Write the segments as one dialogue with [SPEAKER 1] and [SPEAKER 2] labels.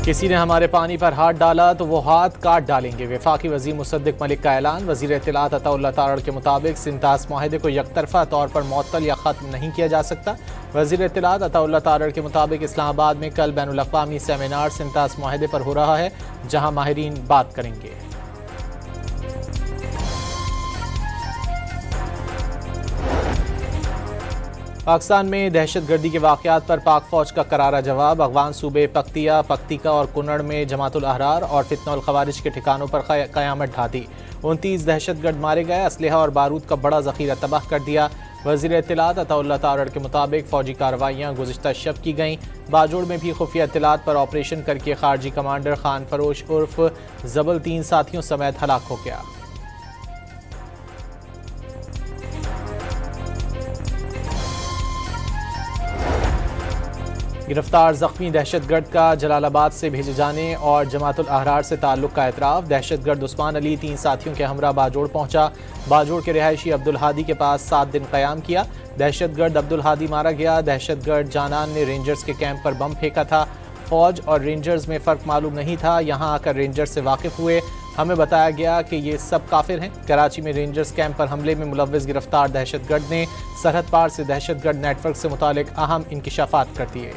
[SPEAKER 1] किसी ने हमारे पानी पर हाथ डाला तो वो हाथ काट डालेंगे। वफाकी वज़ीर मुसद्दिक मलिक का ऐलान। वज़ीर इत्तलात अताउल्लाह तारड़ के मुताबिक सिंतास माहिदे को यकतरफा तौर पर मुअत्तल या ख़त्म नहीं किया जा सकता। वज़ीर इत्तलात अताउल्लाह तारड़ के मुताबिक इस्लामाबाद में कल बैनुल अक़वामी सेमिनार सिंतास माहिदे पर हो रहा है, जहाँ माहिरीन बात करेंगे। पाकिस्तान में दहशतगर्दी के वाक़यात पर पाक फ़ौज का करारा जवाब। अफ़गान सूबे पख्तिया, पख्तिका और कुनड़ में जमातुल अहरार और फितनउल ख़वारिज के ठिकानों पर क़यामत ढा दी। 29 दहशतगर्द मारे गए। असलहा और बारूद का बड़ा ज़ख़ीरा तबाह कर दिया। वज़ीर इत्तलात अताउल्लाह तारड़ के मुताबिक फ़ौजी कार्रवाइयाँ गुज़िश्ता शब की गईं। बाजोड़ में भी खुफिया इत्तलात पर ऑपरेशन करके खारजी कमांडर खान फरोश उर्फ जबल 3 साथियों समेत हलाक हो गया। गिरफ्तार जख्मी दहशतगर्द का जलालाबाद से भेजे जाने और जमातुल अहरार से ताल्लुक़ का एतराफ़। दहशतगर्द उस्मान अली 3 साथियों के हमरा बाजोड़ पहुंचा। बाजोड़ के रिहायशी अब्दुल हादी के पास 7 दिन क़याम किया। दहशतगर्द अब्दुल हादी मारा गया। दहशतगर्द जानान ने रेंजर्स के कैंप पर बम फेंका था। फ़ौज और रेंजर्स में फ़र्क मालूम नहीं था। यहाँ आकर रेंजर्स से वाकिफ़ हुए। हमें बताया गया कि ये सब काफिर हैं। कराची में रेंजर्स कैंप पर हमले में मुलव्विस गिरफ्तार दहशतगर्द ने सरहद पार से दहशतगर्द नेटवर्क से मुतालिक अहम इंकिशाफात कर दिए।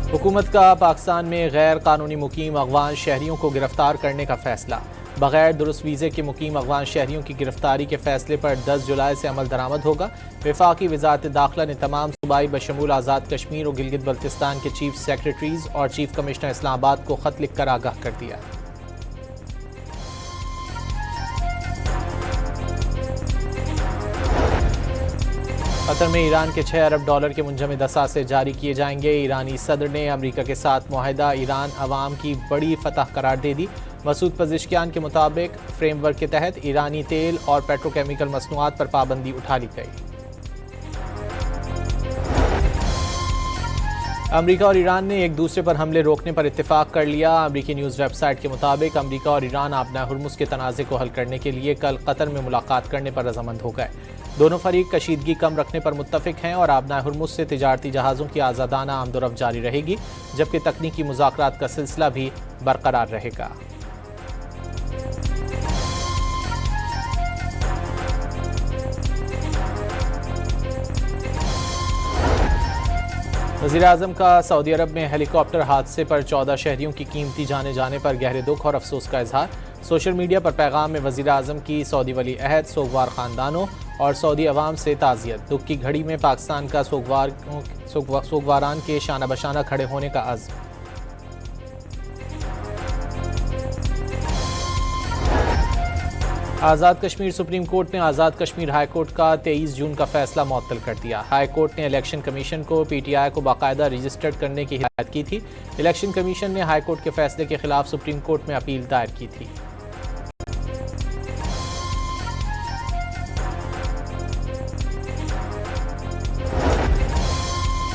[SPEAKER 1] हुकूमत का पाकिस्तान में गैर कानूनी मुकीम अफगान शहरियों को गिरफ्तार करने का फैसला। बगैर दुरुस्त वीज़े के मुकीम अफगान शहरियों की गिरफ्तारी के फैसले पर 10 जुलाई से अमल दरामद होगा। वफाकी वज़ारत दाखिला ने तमाम सूबाई बशमूल आज़ाद कश्मीर और गिलगित बल्तिस्तान के चीफ सेक्रेटरीज और चीफ कमिश्नर इस्लामाबाद को ख़त लिखकर आगाह कर दिया। कतर में ईरान के 6 अरब डॉलर के मुंजमद असासे जारी किए जाएंगे। ईरानी सदर ने अमरीका के साथ मुआहिदा ईरान अवाम की बड़ी फतह करार दे दी। मसूद पज़िश्कियान के मुताबिक फ्रेमवर्क के तहत ईरानी तेल और पेट्रोकेमिकल मसनूआत पर पाबंदी उठा ली गई। अमरीका और ईरान ने एक दूसरे पर हमले रोकने पर इत्तेफाक कर लिया। अमरीकी न्यूज़ वेबसाइट के मुताबिक अमरीका और ईरान आबना हुर्मुज़ के तनाज़े को हल करने के लिए कल कतर में मुलाकात करने पर रजामंद हो गए। दोनों फरीक कशीदगी कम रखने पर मुत्तफिक हैं और आबना हुर्मुज़ से तिजारती जहाज़ों की आज़ादाना आमदोरफ्त जारी रहेगी, जबकि तकनीकी मुज़ाकरात का सिलसिला भी बरकरार रहेगा। वज़ीर-ए-आज़म का सऊदी अरब में हेलीकॉप्टर हादसे पर 14 शहरियों की कीमती जाने जाने पर गहरे दुख और अफसोस का इजहार। सोशल मीडिया पर पैगाम में वज़ीर-ए-आज़म की सऊदी वली अहद, सोगवार ख़ानदानों और सऊदी अवाम से ताज़ियत। दुख की घड़ी में पाकिस्तान का सोगवारान के शाना बशाना खड़े होने का अज़्म। आज़ाद कश्मीर सुप्रीम कोर्ट ने आज़ाद कश्मीर हाई कोर्ट का 23 जून का फैसला मुअत्तल कर दिया। हाई कोर्ट ने इलेक्शन कमीशन को PTI को बाकायदा रजिस्टर्ड करने की हिदायत की थी। इलेक्शन कमीशन ने हाई कोर्ट के फैसले के खिलाफ सुप्रीम कोर्ट में अपील दायर की थी।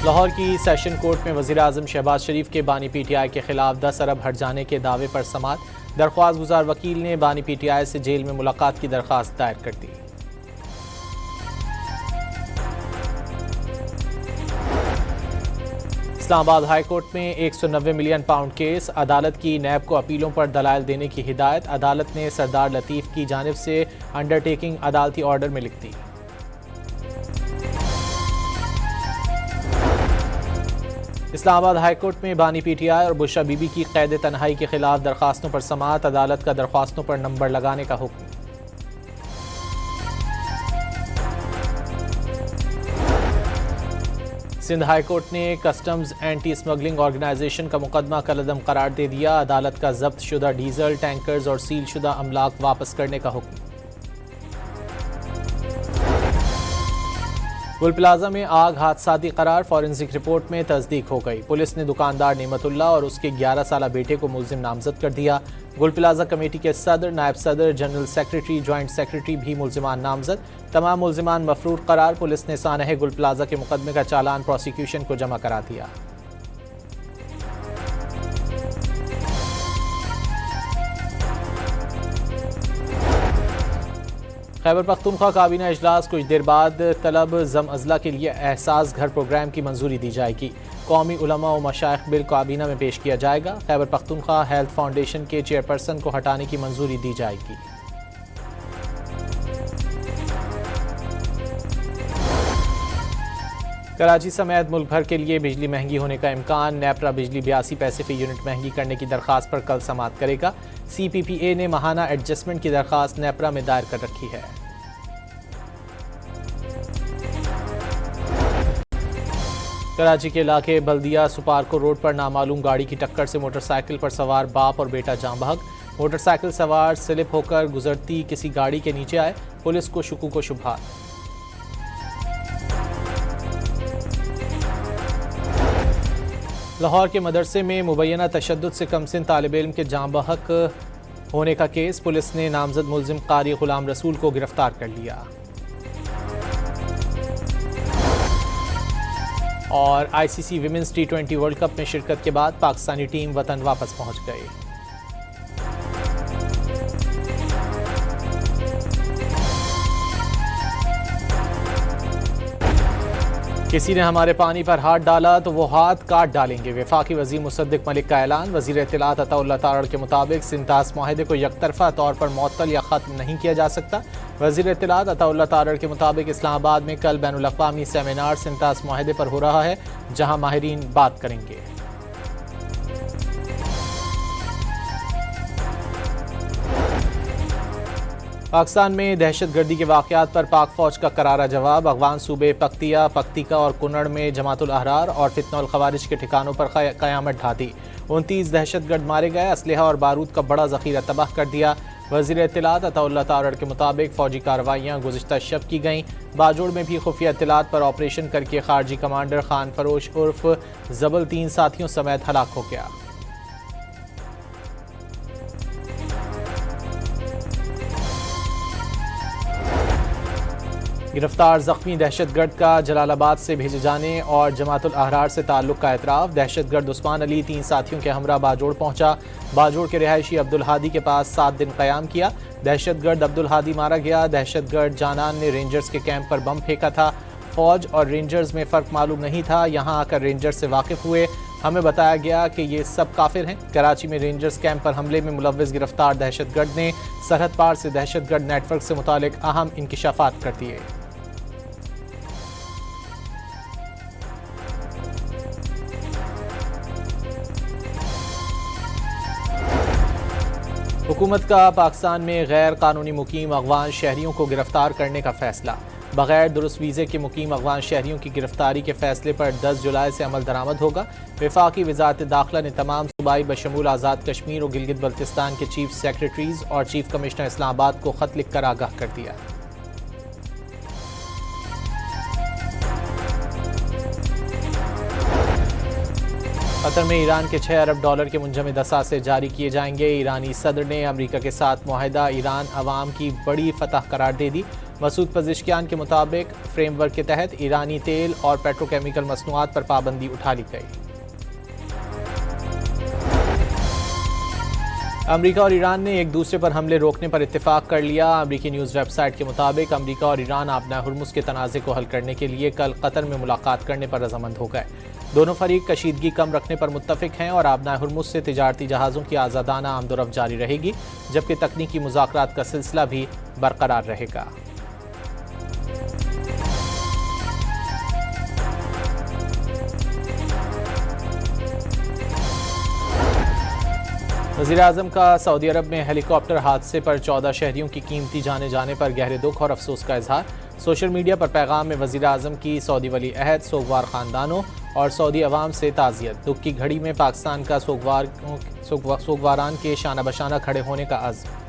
[SPEAKER 1] लाहौर की सेशन कोर्ट में वज़ीर-ए-आज़म शहबाज शरीफ के बानी PTI के खिलाफ 10 अरब हट जाने के दावे पर समाअत। दरख्वास्त गुजार वकील ने बानी PTI से जेल में मुलाकात की दरख्वास्त दायर कर दी। इस्लामाबाद हाई कोर्ट में 190 मिलियन पाउंड केस। अदालत की नैब को अपीलों पर दलाइल देने की हिदायत। अदालत ने सरदार लतीफ़ की जानिब से अंडरटेकिंग अदालती ऑर्डर में लिख दी। इस्लामाबाद हाई कोर्ट में बानी PTI और बुशरा बीबी की कैद तन्हाई के खिलाफ दरख्वास्तों पर समाअत। अदालत का दरख्वास्तों पर नंबर लगाने का हुक्म। सिंध हाई कोर्ट ने कस्टम्स एंटी स्मगलिंग ऑर्गेनाइजेशन का मुकदमा कलअदम करार दे दिया। अदालत का जब्त शुदा डीजल टैंकर्स और सील शुदा अमलाक वापस करने का हुक्म। गुल प्लाजा में आग हादसाती करार। फॉरेंसिक रिपोर्ट में तस्दीक हो गई। पुलिस ने दुकानदार नेमतुल्लाह और उसके 11 साला बेटे को मुलजिम नामजद कर दिया। गुल प्लाजा कमेटी के सदर, नायब सदर, जनरल सेक्रेटरी, जॉइंट सेक्रेटरी भी मुलजिमान नामजद। तमाम मुलजिमान मफरूर करार। पुलिस ने सानह गुल प्लाजा के मुकदमे का चालान प्रोसिक्यूशन को जमा करा दिया। खैबर पख्तूनख्वा काबीना इजलास कुछ देर बाद तलब जम अजला के लिए एहसास घर प्रोग्राम की मंजूरी दी जाएगी। कौमी उलमा व मशाइख बिल काबीना में पेश किया जाएगा। खैबर पख्तूनख्वा हेल्थ फाउंडेशन के चेयरपर्सन को हटाने की मंजूरी दी जाएगी। कराची समेत मुल्क भर के लिए बिजली महंगी होने का इम्कान। नेपरा बिजली 82 पैसे फी यूनिट महंगी करने की दरख्वास्त पर कल समाअत करेगा। CPPA ने माहाना एडजस्टमेंट की दरख्वास्त नेपरा में दायर कर रखी है। कराची के इलाके बल्दिया सुपारको रोड पर नामालूम गाड़ी की टक्कर से मोटरसाइकिल पर सवार बाप और बेटा जाँ बहक। मोटरसाइकिल सवार स्लिप होकर गुजरती किसी गाड़ी के नीचे आए। पुलिस को शुकूक व शुबहात। लाहौर के मदरसे में मुबैना तशद्दुद से कमसिन तालिब इल्म के जाँ बहक होने का केस। पुलिस ने नामजद मुल्जिम कारी गुलाम रसूल को गिरफ्तार कर लिया। और ICC women's T20 world cup में शिरकत के बाद पाकिस्तानी टीम वतन वापस पहुंच गई। किसी ने हमारे पानी पर हाथ डाला तो वो हाथ काट डालेंगे। वफाकी वज़ीर मुसद्दिक मलिक का ऐलान। वज़ीर इत्तलात अताउल्लाह तारड़ के मुताबिक सिंतास माहिदे को यकतरफा तौर पर मुअत्तल या ख़त्म नहीं किया जा सकता। वज़ीर इत्तलात अताउल्लाह तारड़ के मुताबिक इस्लामाबाद में कल बैनुल अक़वामी सेमिनार सिंतास माहिदे पर हो रहा है, जहाँ माहिरीन बात करेंगे। पाकिस्तान में दहशतगर्दी के वाक़यात पर पाक फ़ौज का करारा जवाब। अफ़गान सूबे पख्तिया, पख्तिका और कुनड़ में जमातुल अहरार और फितनउल ख़वारिज के ठिकानों पर क़यामत ढाती। 29 दहशतगर्द मारे गए। असलहा और बारूद का बड़ा ज़ख़ीरा तबाह कर दिया। वज़ीर इत्तलात अताउल्लाह तारड़ के मुताबिक फ़ौजी कार्रवाइयाँ गुज़िश्ता शब की गईं। बाजोड़ में भी खुफिया इत्तलात पर ऑपरेशन करके खारजी कमांडर खान फरोश उर्फ जबल 3 साथियों समेत हलाक हो गया। गिरफ्तार जख्मी दहशतगर्द का जलालाबाद से भेजे जाने और जमातुल अहरार से ताल्लुक़ का एतराफ़। दहशतगर्द उस्मान अली 3 साथियों के हमरा बाजोड़ पहुंचा। बाजोड़ के रिहायशी अब्दुल हादी के पास 7 दिन क़याम किया। दहशतगर्द अब्दुल हादी मारा गया। दहशतगर्द जानान ने रेंजर्स के कैंप पर बम फेंका था। फ़ौज और रेंजर्स में फ़र्क मालूम नहीं था। यहाँ आकर रेंजर्स से वाकिफ़ हुए। हमें बताया गया कि ये सब काफिर हैं। कराची में रेंजर्स कैंप पर हमले में मुलव्विस गिरफ्तार दहशतगर्द ने सरहद पार से दहशतगर्द नेटवर्क से मुतालिक अहम इंकिशाफात कर दिए। हुकूमत का पाकिस्तान में गैर कानूनी मुकीम अफगान शहरियों को गिरफ्तार करने का फैसला। बगैर दुरुस्त वीज़े के मुकीम अफगान शहरियों की गिरफ्तारी के फैसले पर 10 जुलाई से अमल दरामद होगा। वफाकी वज़ारत दाखिला ने तमाम सूबाई बशमूल आज़ाद कश्मीर और गिलगित बल्तिस्तान के चीफ सेक्रेटरीज और चीफ कमिश्नर इस्लामाबाद को ख़त लिखकर आगाह कर दिया। कतर में ईरान के 6 अरब डॉलर के मुंजमद असासे जारी किए जाएंगे। ईरानी सदर ने अमेरिका के साथ मुआहिदा ईरान अवाम की बड़ी फतह करार दे दी। मसूद पज़िशकियान के मुताबिक फ्रेमवर्क के तहत ईरानी तेल और पेट्रोकेमिकल मसनूआत पर पाबंदी उठा ली गई। अमेरिका और ईरान ने एक दूसरे पर हमले रोकने पर इत्तेफाक कर लिया। अमेरिकी न्यूज़ वेबसाइट के मुताबिक अमेरिका और ईरान आबना हुर्मुज़ के तनाज़े को हल करने के लिए कल कतर में मुलाकात करने पर रजामंद हो गए। दोनों फरीक कशीदगी कम रखने पर मुत्तफिक हैं और आबना हुर्मुज़ से तिजारती जहाज़ों की आज़ादाना आमदोरफ्त जारी रहेगी, जबकि तकनीकी मुज़ाकरात का सिलसिला भी बरकरार रहेगा। वज़ीर-ए-आज़म का सऊदी अरब में हेलीकॉप्टर हादसे पर 14 शहरियों की कीमती जाने जाने पर गहरे दुख और अफसोस का इजहार। सोशल मीडिया पर पैगाम में वज़ीर-ए-आज़म की सऊदी वली अहद, सोगवार ख़ानदानों और सऊदी अवाम से ताज़ियत। दुख की घड़ी में पाकिस्तान का सोगवारान के शाना बशाना खड़े होने का अज़्म।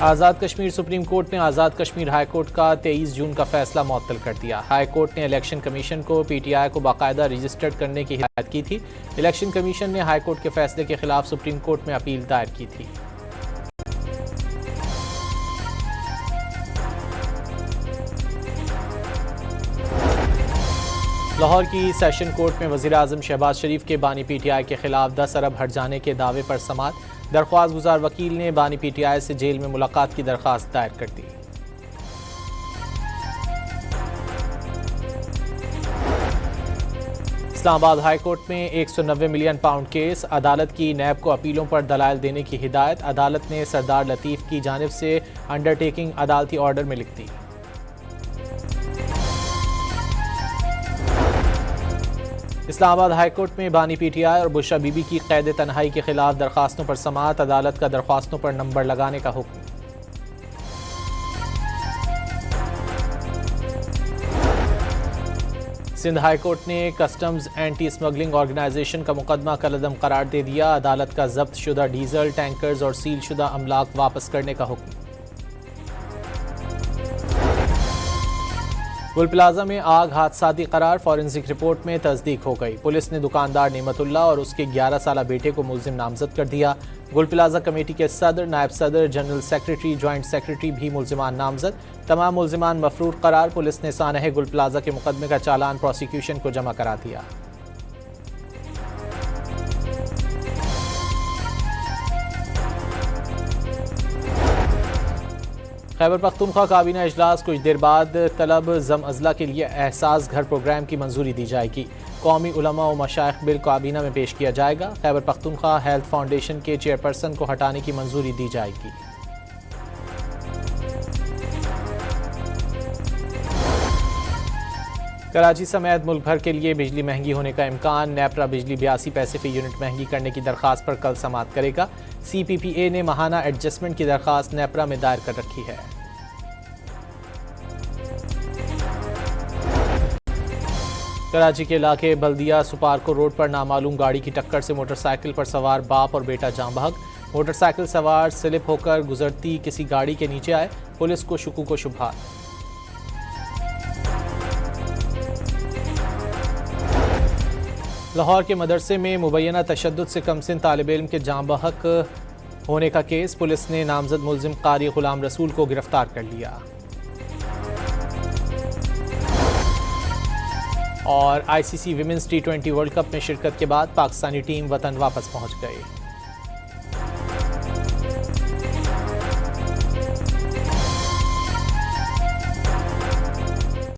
[SPEAKER 1] आज़ाद कश्मीर सुप्रीम कोर्ट ने आज़ाद कश्मीर हाई कोर्ट का 23 जून का फैसला मुअत्तल कर दिया। हाई कोर्ट ने इलेक्शन कमीशन को PTI को बाकायदा रजिस्टर्ड करने की हिदायत की थी। इलेक्शन कमीशन ने हाई कोर्ट के फैसले के खिलाफ सुप्रीम कोर्ट में अपील दायर की थी। लाहौर की सेशन कोर्ट में वज़ीर आज़म शहबाज शरीफ के बानी PTI के खिलाफ 10 अरब हट जाने के दावे पर समाअत। दरख्वास्त गुजार वकील ने बानी PTI से जेल में मुलाकात की दरख्वास्त दायर कर दी। इस्लामाबाद हाई कोर्ट में 190 मिलियन पाउंड केस। अदालत की नैब को अपीलों पर दलाइल देने की हिदायत। अदालत ने सरदार लतीफ़ की जानिब से अंडरटेकिंग अदालती ऑर्डर में लिख दी। इस्लामाबाद हाई कोर्ट में बानी PTI और बुशरा बीबी की कैद तन्हाई के खिलाफ दरख्वास्तों पर समाअत। अदालत का दरख्वास्तों पर नंबर लगाने का हुक्म। सिंध हाई कोर्ट ने कस्टम्स एंटी स्मगलिंग ऑर्गेनाइजेशन का मुकदमा कलअदम करार दे दिया। अदालत का जब्त शुदा डीजल टैंकर्स और सील शुदा अमलाक वापस करने का हुक्म। गुल प्लाजा में आग हादसाती करार। फॉरेंसिक रिपोर्ट में तस्दीक हो गई। पुलिस ने दुकानदार नेमतुल्लाह और उसके 11 साला बेटे को मुलजिम नामजद कर दिया। गुल प्लाजा कमेटी के सदर, नायब सदर, जनरल सेक्रेटरी, ज्वाइंट सेक्रेटरी भी मुलजिमान नामजद। तमाम मुलजिमान मफरूर करार। पुलिस ने सानह गुल प्लाजा के मुकदमे का चालान प्रोसिक्यूशन को जमा करा दिया। खैबर पख्तूनख्वा काबीना इजलास कुछ देर बाद तलब जम अजला के लिए एहसास घर प्रोग्राम की मंजूरी दी जाएगी। कौमी उलमा व मशाइख बिल काबीना में पेश किया जाएगा। खैबर पख्तूनख्वा हेल्थ फाउंडेशन के चेयरपर्सन को हटाने की मंजूरी दी जाएगी। कराची समेत मुल्क भर के लिए बिजली महंगी होने का इम्कान। नेपरा बिजली 82 पैसे फी यूनिट महंगी करने की दरख्वास्त पर कल समाअत करेगा। CPPA ने माहाना एडजस्टमेंट की दरख्वास्त नेपरा में दायर कर रखी है। कराची के इलाके बल्दिया सुपारको रोड पर नामालूम गाड़ी की टक्कर से मोटरसाइकिल पर सवार बाप और बेटा जाँ बहक। मोटरसाइकिल सवार स्लिप होकर गुजरती किसी गाड़ी के नीचे आए। पुलिस को शुकूक व शुबहात। लाहौर के मदरसे में मुबैना तशद्दुद से कमसिन तालिब इल्म के जाँ बहक होने का केस। पुलिस ने नामजद मुलजिम कारी गुलाम रसूल को गिरफ्तार कर लिया। और ICC women's T20 world cup में शिरकत के बाद पाकिस्तानी टीम वतन वापस पहुंच गई।